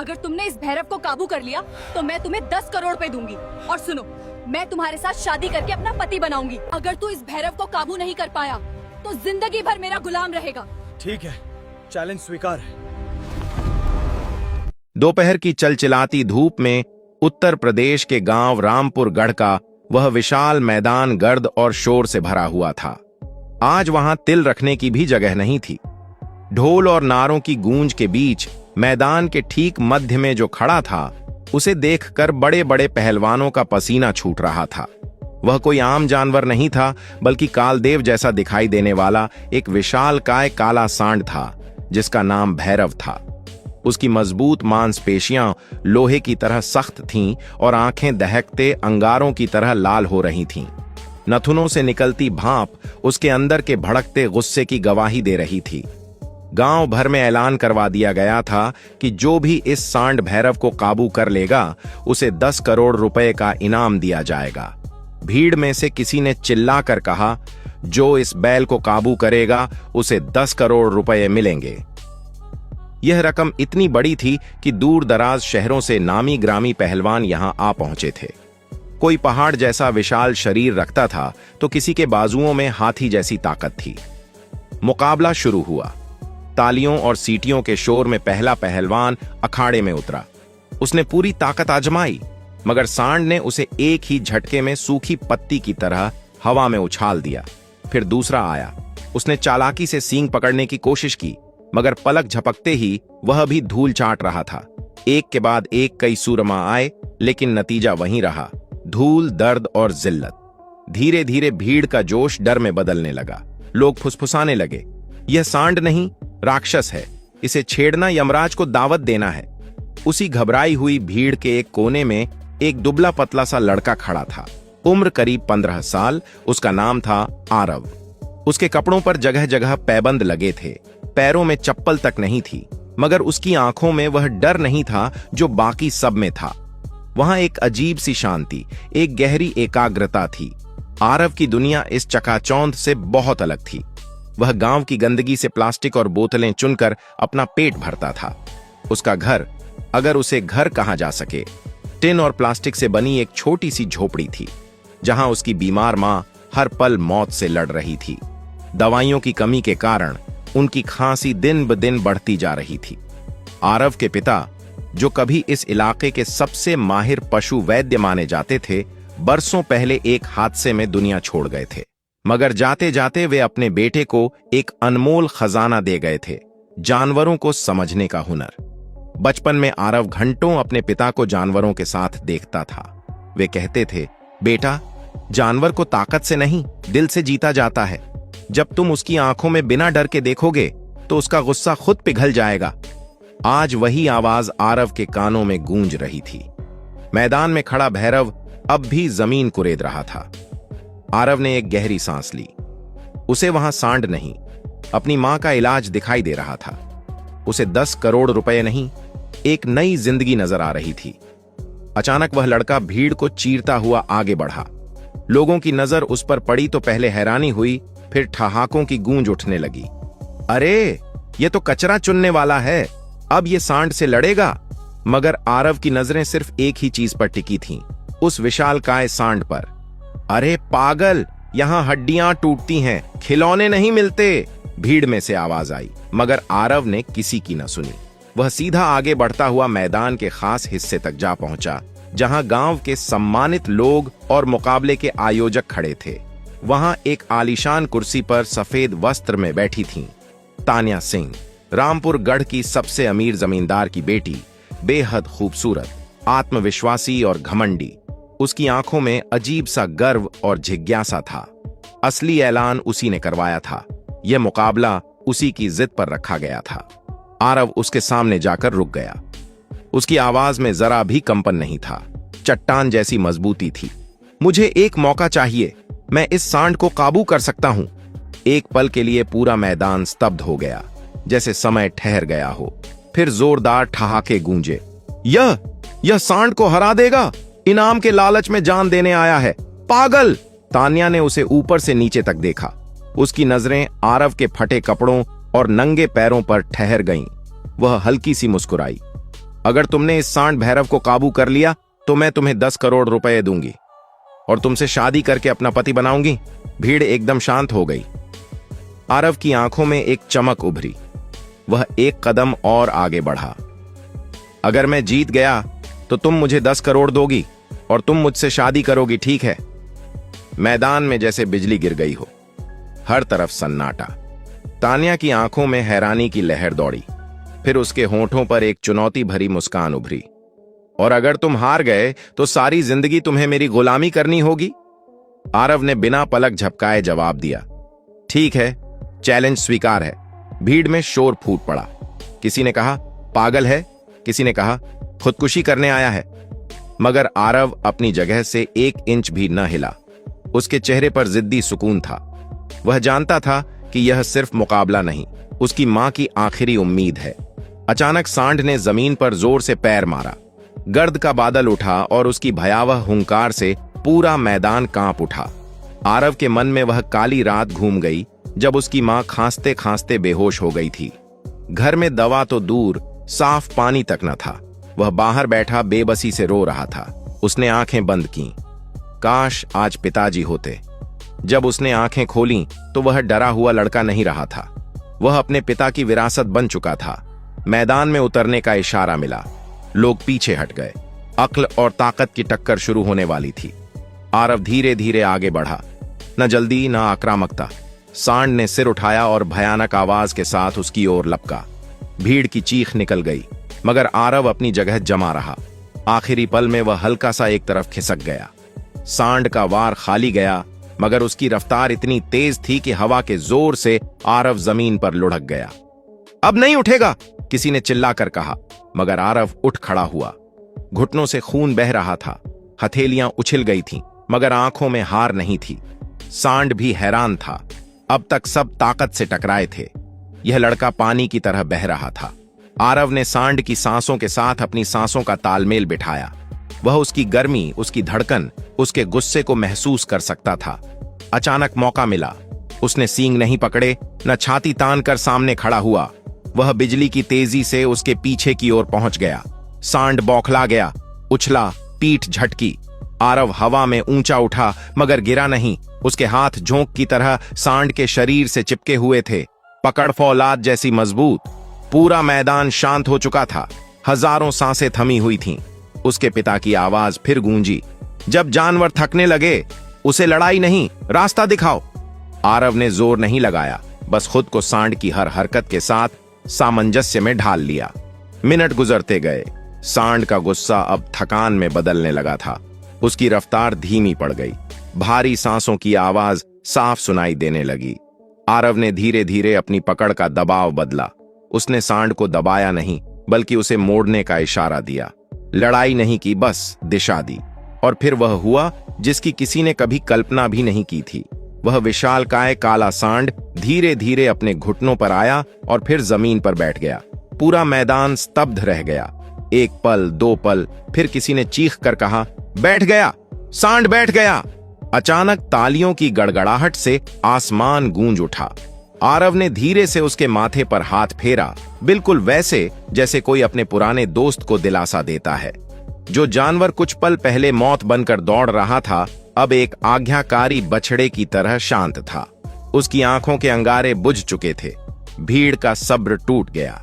अगर तुमने इस भैरव को काबू कर लिया तो मैं तुम्हें 10 करोड़ रुपए दूंगी। और सुनो, मैं तुम्हारे साथ शादी करके अपना पति बनाऊंगी। अगर तू इस भैरव को काबू नहीं कर पाया तो जिंदगी भर मेरा गुलाम रहेगा। ठीक है, चैलेंज स्वीकार है। दोपहर की चलचिलाती धूप में उत्तर प्रदेश के गांव रामपुर गढ़ का वह विशाल मैदान गर्द और शोर से भरा हुआ था। आज वहां तिल रखने की भी जगह नहीं थी। ढोल और नारों की गूंज के बीच मैदान के ठीक मध्य में जो खड़ा था, उसे देखकर बड़े बड़े पहलवानों का पसीना छूट रहा था। वह कोई आम जानवर नहीं था, बल्कि कालदेव जैसा दिखाई देने वाला एक विशालकाय काला सांड था, जिसका नाम भैरव था। उसकी मजबूत मांसपेशियां लोहे की तरह सख्त थीं और आंखें दहकते अंगारों की तरह लाल हो रही थीं। नथुनों से निकलती भाप उसके अंदर के भड़कते गुस्से की गवाही दे रही थी। गांव भर में ऐलान करवा दिया गया था कि जो भी इस सांड भैरव को काबू कर लेगा, उसे 10 करोड़ रुपए का इनाम दिया जाएगा। भीड़ में से किसी ने चिल्लाकर कहा, जो इस बैल को काबू करेगा उसे 10 करोड़ रुपए मिलेंगे। यह रकम इतनी बड़ी थी कि दूर दराज शहरों से नामी ग्रामी पहलवान यहां आ पहुंचे थे। कोई पहाड़ जैसा विशाल शरीर रखता था तो किसी के बाजुओं में हाथी जैसी ताकत थी। मुकाबला शुरू हुआ। तालियों और सीटियों के शोर में पहला पहलवान अखाड़े में उतरा। उसने पूरी ताकत आजमाई, मगर सांड ने उसे एक ही झटके में सूखी पत्ती की तरह हवा में उछाल दिया। फिर दूसरा आया। उसने चालाकी से सींग पकड़ने की कोशिश की, मगर पलक झपकते ही वह भी धूल चाट रहा था। एक के बाद एक कई सूरमा आए, लेकिन नतीजा वहीं रहा, धूल, दर्द और जिल्लत। धीरे धीरे भीड़ का जोश डर में बदलने लगा। लोग फुसफुसाने लगे, यह सांड नहीं, राक्षस है। इसे छेड़ना यमराज को दावत देना है। उसी घबराई हुई भीड़ के एक कोने में एक दुबला पतला सा लड़का खड़ा था। उम्र करीब 15 साल। उसका नाम था आरव। उसके कपड़ों पर जगह जगह पैबंद लगे थे। पैरों में चप्पल तक नहीं थी, मगर उसकी आंखों में वह डर नहीं था जो बाकी सब में था। वहां एक अजीब सी शांति, एक गहरी एकाग्रता थी। आरव की दुनिया इस चकाचौंध से बहुत अलग थी। वह गांव की गंदगी से प्लास्टिक और बोतलें चुनकर अपना पेट भरता था। उसका घर, अगर उसे घर कहा जा सके, टिन और प्लास्टिक से बनी एक छोटी सी झोपड़ी थी, जहां उसकी बीमार मां हर पल मौत से लड़ रही थी। दवाइयों की कमी के कारण उनकी खांसी दिन ब दिन बढ़ती जा रही थी। आरव के पिता, जो कभी इस इलाके के सबसे माहिर पशु वैद्य माने जाते थे, बरसों पहले एक हादसे में दुनिया छोड़ गए थे। मगर जाते जाते वे अपने बेटे को एक अनमोल खजाना दे गए थे, जानवरों को समझने का हुनर। बचपन में आरव घंटों अपने पिता को जानवरों के साथ देखता था। वे कहते थे, बेटा, जानवर को ताकत से नहीं, दिल से जीता जाता है। जब तुम उसकी आंखों में बिना डर के देखोगे तो उसका गुस्सा खुद पिघल जाएगा। आज वही आवाज आरव के कानों में गूंज रही थी। मैदान में खड़ा भैरव अब भी जमीन कुरेद रहा था। आरव ने एक गहरी सांस ली। उसे वहां सांड नहीं, अपनी मां का इलाज दिखाई दे रहा था। उसे 10 करोड़ रुपए नहीं, एक नई जिंदगी नजर आ रही थी। अचानक वह लड़का भीड़ को चीरता हुआ आगे बढ़ा। लोगों की नजर उस पर पड़ी तो पहले हैरानी हुई, फिर ठहाकों की गूंज उठने लगी। अरे, ये तो कचरा चुनने वाला है, अब ये सांड से लड़ेगा। मगर आरव की नजरें सिर्फ एक ही चीज पर टिकी थीं, उस विशालकाय सांड पर। अरे पागल, यहां हड्डियां टूटती हैं, खिलौने नहीं मिलते, भीड़ में से आवाज आई। मगर आरव ने किसी की न सुनी। वह सीधा आगे बढ़ता हुआ मैदान के खास हिस्से तक जा पहुंचा, जहां गांव के सम्मानित लोग और मुकाबले के आयोजक खड़े थे। वहां एक आलीशान कुर्सी पर सफेद वस्त्र में बैठी थीं तान्या सिंह, रामपुर गढ़ की सबसे अमीर जमींदार की बेटी, बेहद खूबसूरत, आत्मविश्वासी और घमंडी। उसकी आंखों में अजीब सा गर्व और जिज्ञासा था। असली ऐलान उसी ने करवाया था। यह मुकाबला उसी की जिद पर रखा गया था। आरव उसके सामने जाकर रुक गया। उसकी आवाज में जरा भी कंपन नहीं था, चट्टान जैसी मजबूती थी। मुझे एक मौका चाहिए, मैं इस सांड को काबू कर सकता हूं। एक पल के लिए पूरा मैदान स्तब्ध हो गया, जैसे समय ठहर गया हो। फिर जोरदार ठहाके गूंजे। यह सांड को हरा देगा, इनाम के लालच में जान देने आया है, पागल। तान्या ने उसे ऊपर से नीचे तक देखा। उसकी नजरें आरव के फटे कपड़ों और नंगे पैरों पर ठहर गईं। वह हल्की सी मुस्कुराई। अगर तुमने इस सांड भैरव को काबू कर लिया तो मैं तुम्हें 10 करोड़ रुपए दूंगी और तुमसे शादी करके अपना पति बनाऊंगी। भीड़ एकदम शांत हो गई। आरव की आंखों में एक चमक उभरी। वह एक कदम और आगे बढ़ा। अगर मैं जीत गया तो तुम मुझे 10 करोड़ दोगी और तुम मुझसे शादी करोगी, ठीक है? मैदान में जैसे बिजली गिर गई हो। हर तरफ सन्नाटा। तान्या की आंखों में हैरानी की लहर दौड़ी। फिर उसके होंठों पर एक चुनौती भरी मुस्कान उभरी। और अगर तुम हार गए तो सारी जिंदगी तुम्हें मेरी गुलामी करनी होगी। आरव ने बिना पलक झपकाए जवाब दिया, ठीक है, चैलेंज स्वीकार है। भीड़ में शोर फूट पड़ा। किसी ने कहा पागल है, किसी ने कहा खुदकुशी करने आया है। मगर आरव अपनी जगह से 1 इंच भी न हिला। उसके चेहरे पर जिद्दी सुकून था। वह जानता था कि यह सिर्फ मुकाबला नहीं, उसकी मां की आखिरी उम्मीद है। अचानक सांड ने जमीन पर जोर से पैर मारा। गर्द का बादल उठा और उसकी भयावह हुंकार से पूरा मैदान कांप उठा। आरव के मन में वह काली रात घूम गई जब उसकी मां खांसते खांसते बेहोश हो गई थी। घर में दवा तो दूर, साफ पानी तक न था। वह बाहर बैठा बेबसी से रो रहा था। उसने आंखें बंद कीं। काश आज पिताजी होते। जब उसने आंखें खोलीं तो वह डरा हुआ लड़का नहीं रहा था। वह अपने पिता की विरासत बन चुका था। मैदान में उतरने का इशारा मिला। लोग पीछे हट गए। अक्ल और ताकत की टक्कर शुरू होने वाली थी। आरव धीरे धीरे आगे बढ़ा, न जल्दी न आक्रामकता। सांड ने सिर उठाया और भयानक आवाज के साथ उसकी ओर लपका। भीड़ की चीख निकल गई, मगर आरव अपनी जगह जमा रहा। आखिरी पल में वह हल्का सा एक तरफ खिसक गया। सांड का वार खाली गया, मगर उसकी रफ्तार इतनी तेज थी कि हवा के जोर से आरव जमीन पर लुढ़क गया। अब नहीं उठेगा, किसी ने चिल्लाकर कहा, मगर आरव उठ खड़ा हुआ। घुटनों से खून बह रहा था। हथेलियां उछल गई थीं, मगर आंखों में हार नहीं थी। सांड भी हैरान था। अब तक सब ताकत से टकराए थे। यह लड़का पानी की तरह बह रहा था। आरव ने सांड की सांसों के साथ अपनी सांसों का तालमेल बिठाया। वह उसकी गर्मी, उसकी धड़कन, उसके गुस्से को महसूस कर सकता था। अचानक मौका मिला। उसने सींग नहीं पकड़े, न छाती तान कर सामने खड़ा हुआ। वह बिजली की तेजी से उसके पीछे की ओर पहुंच गया। सांड बौखला गया, उछला, पीठ झटकी। आरव हवा में ऊंचा उठा, मगर गिरा नहीं। उसके हाथ झोंक की तरह सांड के शरीर से चिपके हुए थे, पकड़ फौलाद जैसी मजबूत। पूरा मैदान शांत हो चुका था। हजारों सांसें थमी हुई थीं। उसके पिता की आवाज फिर गूंजी, जब जानवर थकने लगे उसे लड़ाई नहीं, रास्ता दिखाओ। आरव ने जोर नहीं लगाया, बस खुद को सांड की हर हरकत के साथ सामंजस्य में ढाल लिया। मिनट गुजरते गए। सांड का गुस्सा अब थकान में बदलने लगा था। उसकी रफ्तार धीमी पड़ गई। भारी सांसों की आवाज साफ सुनाई देने लगी। आरव ने धीरे धीरे अपनी पकड़ का दबाव बदला। उसने सांड को दबाया नहीं, बल्कि उसे मोड़ने का इशारा दिया। लड़ाई नहीं की, बस दिशा दी। और फिर वह हुआ जिसकी किसी ने कभी कल्पना भी नहीं की थी। वह विशालकाय काला सांड धीरे धीरे अपने घुटनों पर आया और फिर जमीन पर बैठ गया। पूरा मैदान स्तब्ध रह गया। 1 पल, 2 पल, फिर किसी ने चीख कर कहा, बैठ गया, सांड बैठ गया। अचानक तालियों की गड़गड़ाहट से आसमान गूंज उठा। आरव ने धीरे से उसके माथे पर हाथ फेरा, बिल्कुल वैसे जैसे कोई अपने पुराने दोस्त को दिलासा देता है। जो जानवर कुछ पल पहले मौत बनकर दौड़ रहा था, अब एक आज्ञाकारी बछड़े की तरह शांत था। उसकी आंखों के अंगारे बुझ चुके थे। भीड़ का सब्र टूट गया।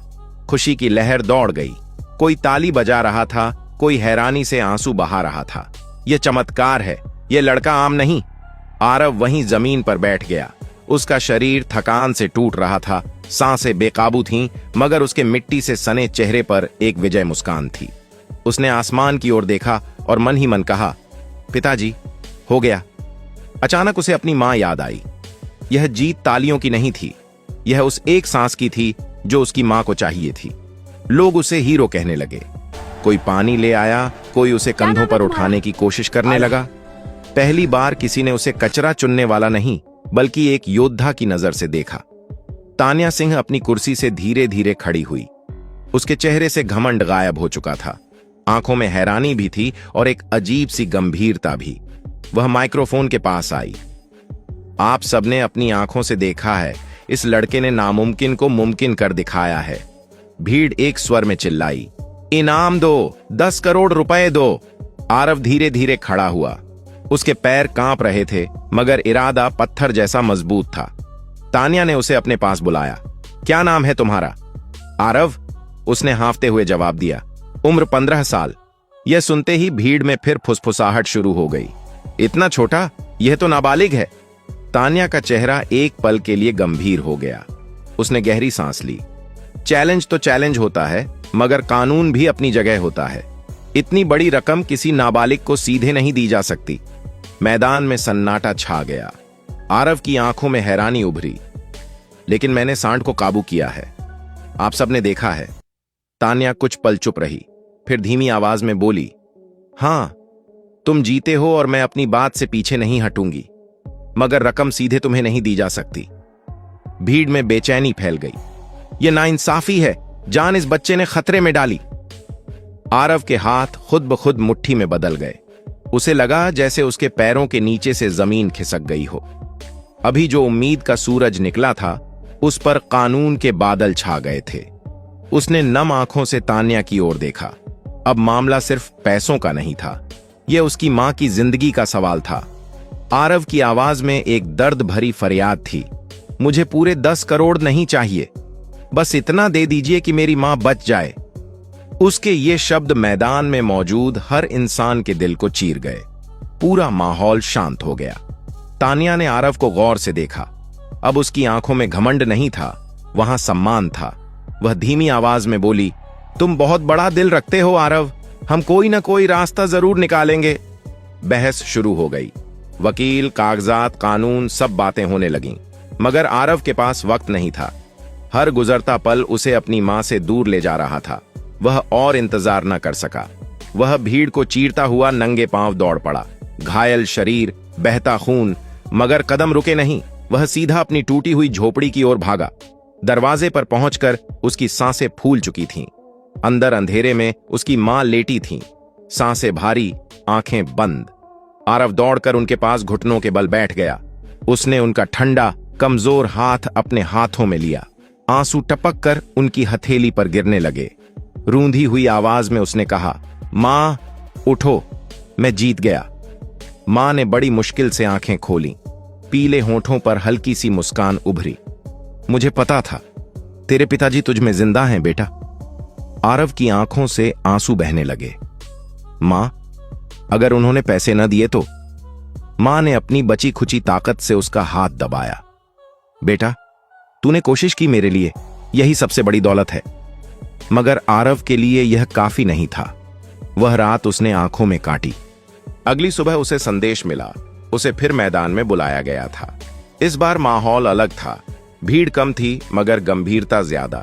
खुशी की लहर दौड़ गई। कोई ताली बजा रहा था, कोई हैरानी से आंसू बहा रहा था। यह चमत्कार है, यह लड़का आम नहीं। आरव वहीं जमीन पर बैठ गया। उसका शरीर थकान से टूट रहा था, सांसें बेकाबू थीं, मगर उसके मिट्टी से सने चेहरे पर एक विजय मुस्कान थी। उसने आसमान की ओर देखा और मन ही मन कहा, पिताजी, हो गया। अचानक उसे अपनी मां याद आई। यह जीत तालियों की नहीं थी, यह उस एक सांस की थी जो उसकी मां को चाहिए थी। लोग उसे हीरो कहने लगे। कोई पानी ले आया, कोई उसे कंधों पर उठाने की कोशिश करने लगा। पहली बार किसी ने उसे कचरा चुनने वाला नहीं, बल्कि एक योद्धा की नजर से देखा। तान्या सिंह अपनी कुर्सी से धीरे धीरे खड़ी हुई। उसके चेहरे से घमंड गायब हो चुका था। आंखों में हैरानी भी थी और एक अजीब सी गंभीरता भी। वह माइक्रोफोन के पास आई। आप सबने अपनी आंखों से देखा है, इस लड़के ने नामुमकिन को मुमकिन कर दिखाया है। भीड़ एक स्वर में चिल्लाई, इनाम दो, 10 करोड़ रुपए दो। आरव धीरे धीरे खड़ा हुआ। उसके पैर कांप रहे थे, मगर इरादा पत्थर जैसा मजबूत था। तान्या ने उसे अपने पास बुलाया। क्या नाम है तुम्हारा? आरव, उसने हांफते हुए जवाब दिया। उम्र 15 साल। यह सुनते ही भीड़ में फिर फुसफुसाहट शुरू हो गई। इतना छोटा? यह तो नाबालिग है। तान्या का चेहरा एक पल के लिए गंभीर हो गया। उसने गहरी सांस ली। चैलेंज तो चैलेंज होता है, मगर कानून भी अपनी जगह होता है। इतनी बड़ी रकम किसी नाबालिग को सीधे नहीं दी जा सकती। मैदान में सन्नाटा छा गया। आरव की आंखों में हैरानी उभरी। लेकिन मैंने सांड को काबू किया है, आप सबने देखा है। तान्या कुछ पल चुप रही, फिर धीमी आवाज में बोली, हां, तुम जीते हो और मैं अपनी बात से पीछे नहीं हटूंगी, मगर रकम सीधे तुम्हें नहीं दी जा सकती। भीड़ में बेचैनी फैल गई। यह नाइंसाफी है, जान इस बच्चे ने खतरे में डाली। आरव के हाथ खुद ब खुद मुट्ठी में बदल गए। उसे लगा जैसे उसके पैरों के नीचे से जमीन खिसक गई हो। अभी जो उम्मीद का सूरज निकला था, उस पर कानून के बादल छा गए थे। उसने नम आंखों से तान्या की ओर देखा। अब मामला सिर्फ पैसों का नहीं था, यह उसकी मां की जिंदगी का सवाल था। आरव की आवाज में एक दर्द भरी फरियाद थी। मुझे पूरे 10 करोड़ नहीं चाहिए, बस इतना दे दीजिए कि मेरी मां बच जाए। उसके ये शब्द मैदान में मौजूद हर इंसान के दिल को चीर गए। पूरा माहौल शांत हो गया। तान्या ने आरव को गौर से देखा। अब उसकी आंखों में घमंड नहीं था, वहां सम्मान था। वह धीमी आवाज में बोली, तुम बहुत बड़ा दिल रखते हो आरव, हम कोई ना कोई रास्ता जरूर निकालेंगे। बहस शुरू हो गई। वकील, कागजात, कानून, सब बातें होने लगीं। मगर आरव के पास वक्त नहीं था। हर गुजरता पल उसे अपनी मां से दूर ले जा रहा था। वह और इंतजार न कर सका। वह भीड़ को चीरता हुआ नंगे पांव दौड़ पड़ा। घायल शरीर, बहता खून, मगर कदम रुके नहीं। वह सीधा अपनी टूटी हुई झोपड़ी की ओर भागा। दरवाजे पर पहुंचकर उसकी सांसें फूल चुकी थीं। अंदर अंधेरे में उसकी मां लेटी थीं, सांसें भारी, आंखें बंद। आरव दौड़कर उनके पास घुटनों के बल बैठ गया। उसने उनका ठंडा, कमजोर हाथ अपने हाथों में लिया। आंसू टपक कर उनकी हथेली पर गिरने लगे। रूंधी हुई आवाज में उसने कहा, मां, उठो, मैं जीत गया। मां ने बड़ी मुश्किल से आंखें खोली। पीले होंठों पर हल्की सी मुस्कान उभरी। मुझे पता था, तेरे पिताजी तुझ में जिंदा हैं बेटा। आरव की आंखों से आंसू बहने लगे। मां, अगर उन्होंने पैसे न दिए तो? मां ने अपनी बची खुची ताकत से उसका हाथ दबाया। बेटा, तूने कोशिश की मेरे लिए, यही सबसे बड़ी दौलत है। मगर आरव के लिए यह काफी नहीं था। वह रात उसने आंखों में काटी। अगली सुबह उसे संदेश मिला। उसे फिर मैदान में बुलाया गया था। इस बार माहौल अलग था। भीड़ कम थी, मगर गंभीरता ज्यादा।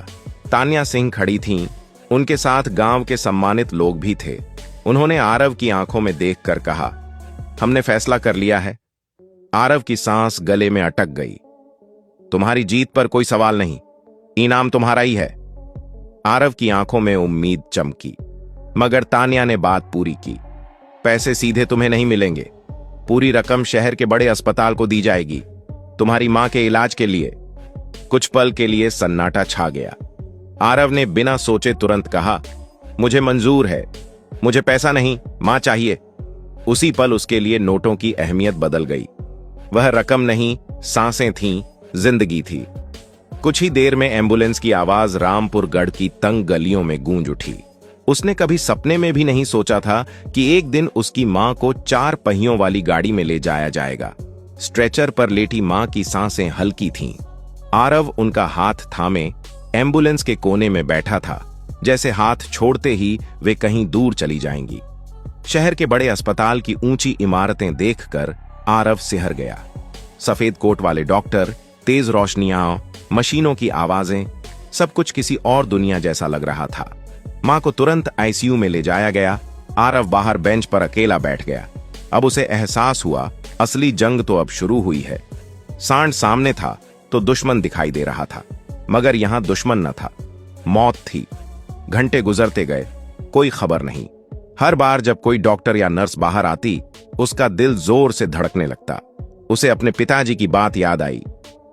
तान्या सिंह खड़ी थीं। उनके साथ गांव के सम्मानित लोग भी थे। उन्होंने आरव की आंखों में देखकर कहा, हमने फैसला कर लिया है। आरव की सांस गले में अटक गई। तुम्हारी जीत पर कोई सवाल नहीं, इनाम तुम्हारा ही है। आरव की आंखों में उम्मीद चमकी, मगर तान्या ने बात पूरी की। पैसे सीधे तुम्हें नहीं मिलेंगे, पूरी रकम शहर के बड़े अस्पताल को दी जाएगी, तुम्हारी मां के इलाज के लिए। कुछ पल के लिए सन्नाटा छा गया। आरव ने बिना सोचे तुरंत कहा, मुझे मंजूर है, मुझे पैसा नहीं, मां चाहिए। उसी पल उसके लिए नोटों की अहमियत बदल गई। वह रकम नहीं, सांसें थीं, जिंदगी थी। कुछ ही देर में एम्बुलेंस की आवाज रामपुर गढ़ की तंग गलियों में गूंज उठी। उसने कभी सपने में भी नहीं सोचा था कि एक दिन उसकी मां को 4 पहियों वाली गाड़ी में ले जाया जाएगा। स्ट्रेचर पर लेटी मां की सांसें हल्की थीं। आरव उनका हाथ थामे एम्बुलेंस के कोने में बैठा था, जैसे हाथ छोड़ते ही वे कहीं दूर चली जाएंगी। शहर के बड़े अस्पताल की ऊंची इमारतें देखकर आरव सिहर गया। सफेद कोट वाले डॉक्टर, तेज रोशनियां, मशीनों की आवाजें, सब कुछ किसी और दुनिया जैसा लग रहा था। मां को तुरंत आईसीयू में ले जाया गया। आरव बाहर बेंच पर अकेला बैठ गया। अब उसे एहसास हुआ, असली जंग तो अब शुरू हुई है। सांड सामने था तो दुश्मन दिखाई दे रहा था, मगर यहां दुश्मन न था, मौत थी। घंटे गुजरते गए, कोई खबर नहीं। हर बार जब कोई डॉक्टर या नर्स बाहर आती, उसका दिल जोर से धड़कने लगता। उसे अपने पिताजी की बात याद आई।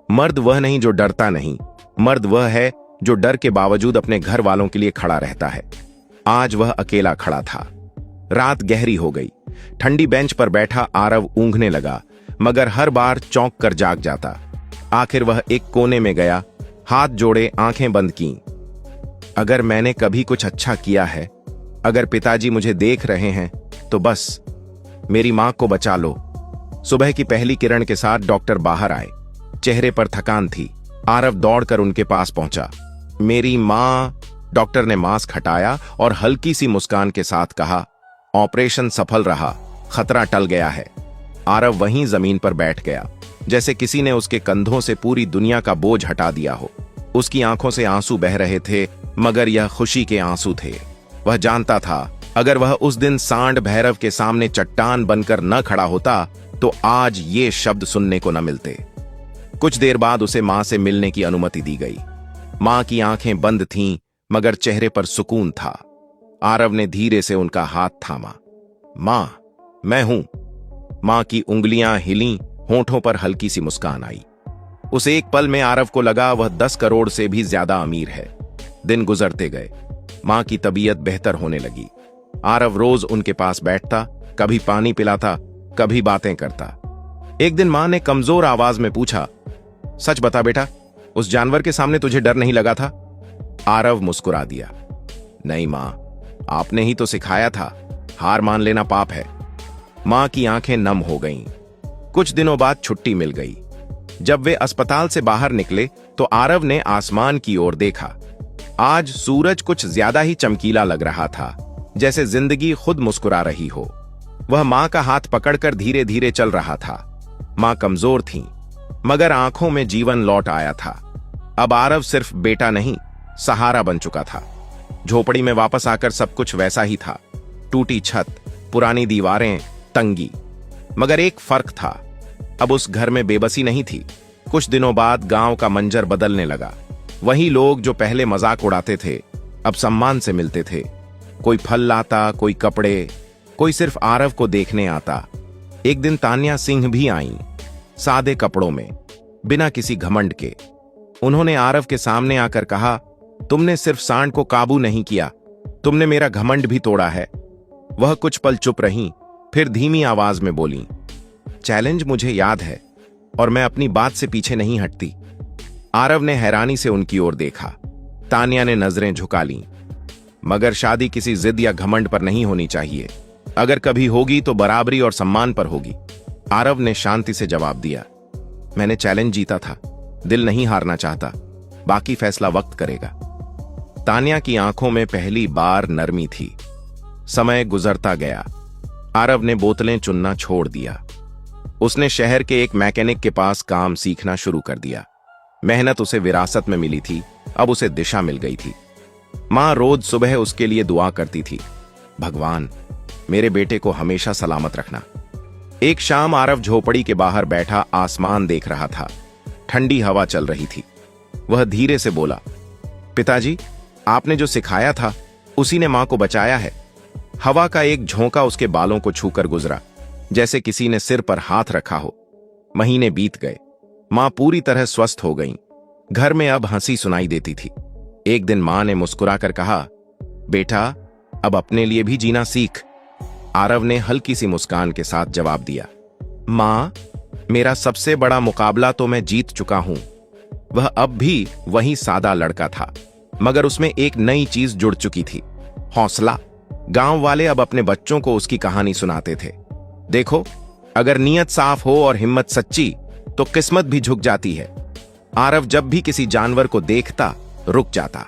मर्द वह नहीं जो डरता नहीं, मर्द वह है जो डर के बावजूद अपने घर वालों के लिए खड़ा रहता है। आज वह अकेला खड़ा था। रात गहरी हो गई। ठंडी बेंच पर बैठा आरव ऊँघने लगा, मगर हर बार चौंक कर जाग जाता। आखिर वह एक कोने में गया, हाथ जोड़े आंखें बंद कीं। अगर मैंने कभी कुछ अच्छा किया है, अगर पिताजी मुझे देख रहे हैं, तो बस मेरी मां को बचा लो। सुबह की पहली किरण के साथ डॉक्टर बाहर आए। चेहरे पर थकान थी। आरव दौड़कर उनके पास पहुंचा। मेरी मां। डॉक्टर ने मास्क हटाया और हल्की सी मुस्कान के साथ कहा, ऑपरेशन सफल रहा, खतरा टल गया है। आरव वहीं जमीन पर बैठ गया, जैसे किसी ने उसके कंधों से पूरी दुनिया का बोझ हटा दिया हो। उसकी आंखों से आंसू बह रहे थे, मगर यह खुशी के आंसू थे। वह जानता था, अगर वह उस दिन सांड भैरव के सामने चट्टान बनकर न खड़ा होता, तो आज ये शब्द सुनने को न मिलते। कुछ देर बाद उसे मां से मिलने की अनुमति दी गई। मां की आंखें बंद थीं, मगर चेहरे पर सुकून था। आरव ने धीरे से उनका हाथ थामा। मां, मैं हूं। मां की उंगलियां हिलीं, होठों पर हल्की सी मुस्कान आई। उस एक पल में आरव को लगा वह 10 करोड़ से भी ज्यादा अमीर है। दिन गुजरते गए। मां की तबीयत बेहतर होने लगी। आरव रोज उनके पास बैठता, कभी पानी पिलाता, कभी बातें करता। एक दिन मां ने कमजोर आवाज में पूछा, सच बता बेटा, उस जानवर के सामने तुझे डर नहीं लगा था? आरव मुस्कुरा दिया। नहीं मां, आपने ही तो सिखाया था, हार मान लेना पाप है। मां की आंखें नम हो गईं। कुछ दिनों बाद छुट्टी मिल गई। जब वे अस्पताल से बाहर निकले, तो आरव ने आसमान की ओर देखा। आज सूरज कुछ ज्यादा ही चमकीला लग रहा था, जैसे जिंदगी खुद मुस्कुरा रही हो। वह मां का हाथ पकड़कर धीरे धीरे चल रहा था। मां कमजोर थीं, मगर आंखों में जीवन लौट आया था। अब आरव सिर्फ बेटा नहीं, सहारा बन चुका था। झोपड़ी में वापस आकर सब कुछ वैसा ही था। टूटी छत, पुरानी दीवारें, तंगी। मगर एक फर्क था, अब उस घर में बेबसी नहीं थी। कुछ दिनों बाद गांव का मंजर बदलने लगा। वही लोग जो पहले मजाक उड़ाते थे, अब सम्मान से मिलते थे। कोई फल लाता, कोई कपड़े, कोई सिर्फ आरव को देखने आता। एक दिन तान्या सिंह भी आईं, सादे कपड़ों में, बिना किसी घमंड के। उन्होंने आरव के सामने आकर कहा, तुमने सिर्फ सांड को काबू नहीं किया, तुमने मेरा घमंड भी तोड़ा है। वह कुछ पल चुप रहीं, फिर धीमी आवाज में बोली, चैलेंज मुझे याद है और मैं अपनी बात से पीछे नहीं हटती। आरव ने हैरानी से उनकी ओर देखा। तान्या ने नजरें झुका लीं। मगर शादी किसी जिद या घमंड पर नहीं होनी चाहिए। अगर कभी होगी तो बराबरी और सम्मान पर होगी। आरव ने शांति से जवाब दिया, मैंने चैलेंज जीता था, दिल नहीं हारना चाहता, बाकी फैसला वक्त करेगा। तान्या की आंखों में पहली बार नरमी थी। समय गुजरता गया। आरव ने बोतलें चुनना छोड़ दिया। उसने शहर के एक मैकेनिक के पास काम सीखना शुरू कर दिया। मेहनत उसे विरासत में मिली थी, अब उसे दिशा मिल गई थी। मां रोज सुबह उसके लिए दुआ करती थी, भगवान मेरे बेटे को हमेशा सलामत रखना। एक शाम आरव झोपड़ी के बाहर बैठा आसमान देख रहा था। ठंडी हवा चल रही थी। वह धीरे से बोला, पिताजी, आपने जो सिखाया था उसी ने मां को बचाया है। हवा का एक झोंका उसके बालों को छूकर गुजरा, जैसे किसी ने सिर पर हाथ रखा हो। महीने बीत गए। मां पूरी तरह स्वस्थ हो गईं। घर में अब हंसी सुनाई देती थी। एक दिन मां ने मुस्कुराकर कहा, बेटा अब अपने लिए भी जीना सीख। आरव ने हल्की सी मुस्कान के साथ जवाब दिया, मां मेरा सबसे बड़ा मुकाबला तो मैं जीत चुका हूं। वह अब भी वही सादा लड़का था, मगर उसमें एक नई चीज जुड़ चुकी थी, हौसला। गांव वाले अब अपने बच्चों को उसकी कहानी सुनाते थे। देखो, अगर नीयत साफ हो और हिम्मत सच्ची तो किस्मत भी झुक जाती है। आरव जब भी किसी जानवर को देखता रुक जाता।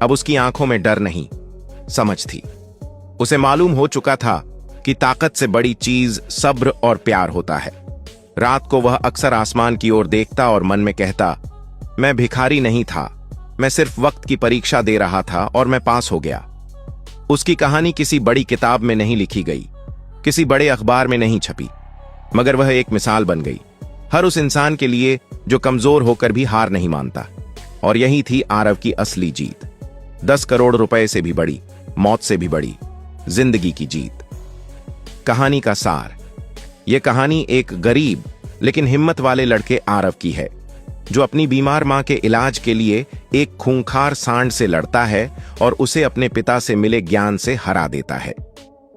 अब उसकी आंखों में डर नहीं, समझ थी। उसे मालूम हो चुका था कि ताकत से बड़ी चीज सब्र और प्यार होता है। रात को वह अक्सर आसमान की ओर देखता और मन में कहता, मैं भिखारी नहीं था, मैं सिर्फ वक्त की परीक्षा दे रहा था और मैं पास हो गया। उसकी कहानी किसी बड़ी किताब में नहीं लिखी गई, किसी बड़े अखबार में नहीं छपी, मगर वह एक मिसाल बन गई हर उस इंसान के लिए जो कमजोर होकर भी हार नहीं मानता। और यही थी आरव की असली जीत। 10 करोड़ रुपए से भी बड़ी, मौत से भी बड़ी, जिंदगी की जीत। कहानी का सार, यह कहानी एक गरीब लेकिन हिम्मत वाले लड़के आरव की है। जो अपनी बीमार मां के इलाज के लिए एक खूंखार सांड से लड़ता है और उसे अपने पिता से मिले ज्ञान से हरा देता है।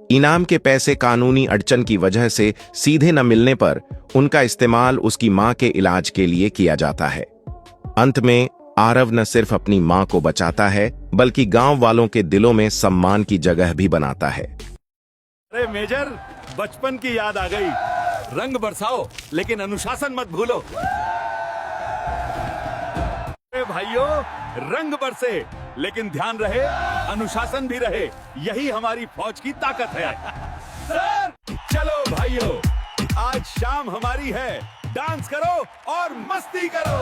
इनाम के पैसे कानूनी अड़चन की वजह से सीधे न मिलने पर उनका इस्तेमाल उसकी मां के इलाज के लिए किया जाता है। अंत में आरव न सिर्फ अपनी मां को बचाता है बल्कि गांव वालों के दिलों में सम्मान की जगह भी बनाता है। अरे मेजर, बचपन की याद आ गई। रंग बरसाओ लेकिन अनुशासन मत भूलो। अरे भाइयों, रंग बरसे लेकिन ध्यान रहे, अनुशासन भी रहे। यही हमारी फौज की ताकत है। सर, चलो भाइयों, आज शाम हमारी है। डांस करो और मस्ती करो।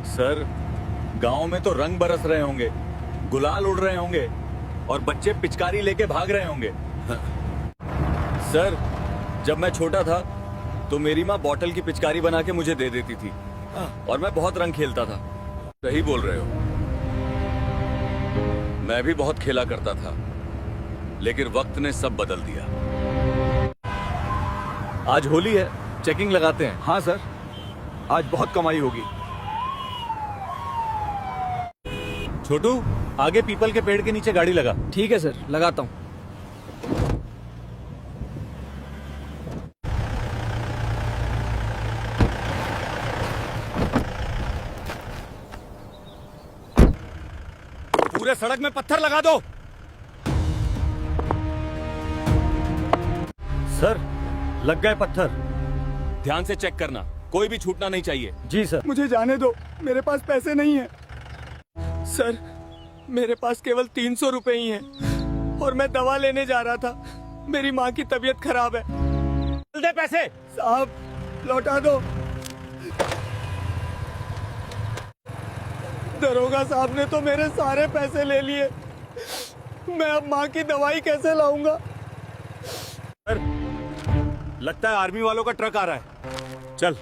सर, गांव में तो रंग बरस रहे होंगे, गुलाल उड़ रहे होंगे और बच्चे पिचकारी लेके भाग रहे होंगे। सर, जब मैं छोटा था तो मेरी माँ बॉटल की पिचकारी बना के मुझे दे देती थी और मैं बहुत रंग खेलता था। सही बोल रहे हो, मैं भी बहुत खेला करता था, लेकिन वक्त ने सब बदल दिया। आज होली है, चेकिंग लगाते हैं। हाँ सर, आज बहुत कमाई होगी। छोटू, आगे पीपल के पेड़ के नीचे गाड़ी लगा। ठीक है सर, लगाता हूँ। पूरे सड़क में पत्थर लगा दो। सर, लग गए पत्थर। ध्यान से चेक करना, कोई भी छूटना नहीं चाहिए। जी सर। मुझे जाने दो, मेरे पास पैसे नहीं है। सर, मेरे पास केवल 300 रुपए ही हैं और मैं दवा लेने जा रहा था। मेरी माँ की तबीयत खराब है। चल दे पैसे। साहब, लौटा दो। दरोगा साहब ने तो मेरे सारे पैसे ले लिए। मैं अब माँ की दवाई कैसे लाऊंगा? सर, लगता है आर्मी वालों का ट्रक आ रहा है। चल,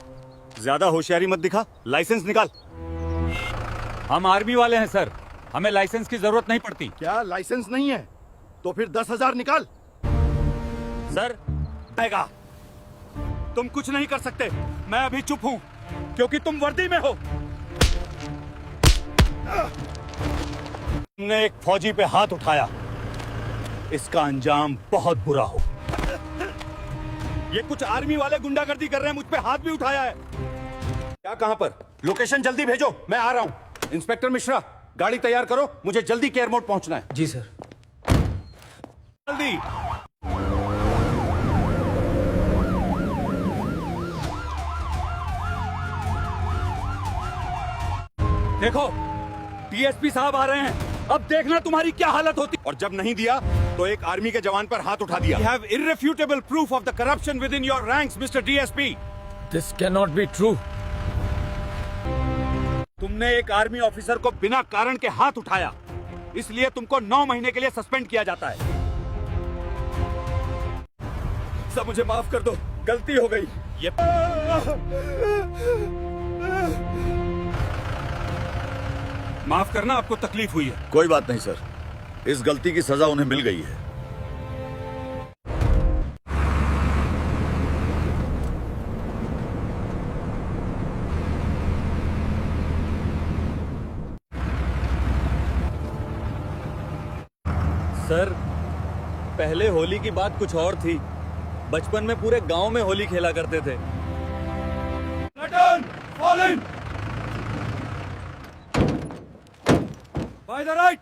ज्यादा होशियारी मत दिखा, लाइसेंस निकाल। हम आर्मी वाले हैं सर, हमें लाइसेंस की जरूरत नहीं पड़ती। क्या लाइसेंस नहीं है? तो फिर 10,000 निकाल। सर, आएगा। तुम कुछ नहीं कर सकते। मैं अभी चुप हूं क्योंकि तुम वर्दी में हो। तुमने एक फौजी पे हाथ उठाया, इसका अंजाम बहुत बुरा हो। ये कुछ आर्मी वाले गुंडागर्दी कर रहे हैं, मुझ पे हाथ भी उठाया है। क्या, कहां पर? लोकेशन जल्दी भेजो, मैं आ रहा हूं। इंस्पेक्टर मिश्रा, गाड़ी तैयार करो, मुझे जल्दी केयर मोड पहुंचना है। जी सर। जल्दी। देखो, डीएसपी साहब आ रहे हैं। अब देखना तुम्हारी क्या हालत होती। और जब नहीं दिया तो एक आर्मी के जवान पर हाथ उठा दिया। You have irrefutable proof of the corruption within your ranks, Mr. DSP. This can not be true. तुमने एक आर्मी ऑफिसर को बिना कारण के हाथ उठाया, इसलिए तुमको 9 महीने के लिए सस्पेंड किया जाता है। सब मुझे माफ कर दो, गलती हो गई। ये माफ करना, आपको तकलीफ हुई है। कोई बात नहीं सर, इस गलती की सजा उन्हें मिल गई है। सर, पहले होली की बात कुछ और थी। बचपन में पूरे गांव में होली खेला करते थे। By the right!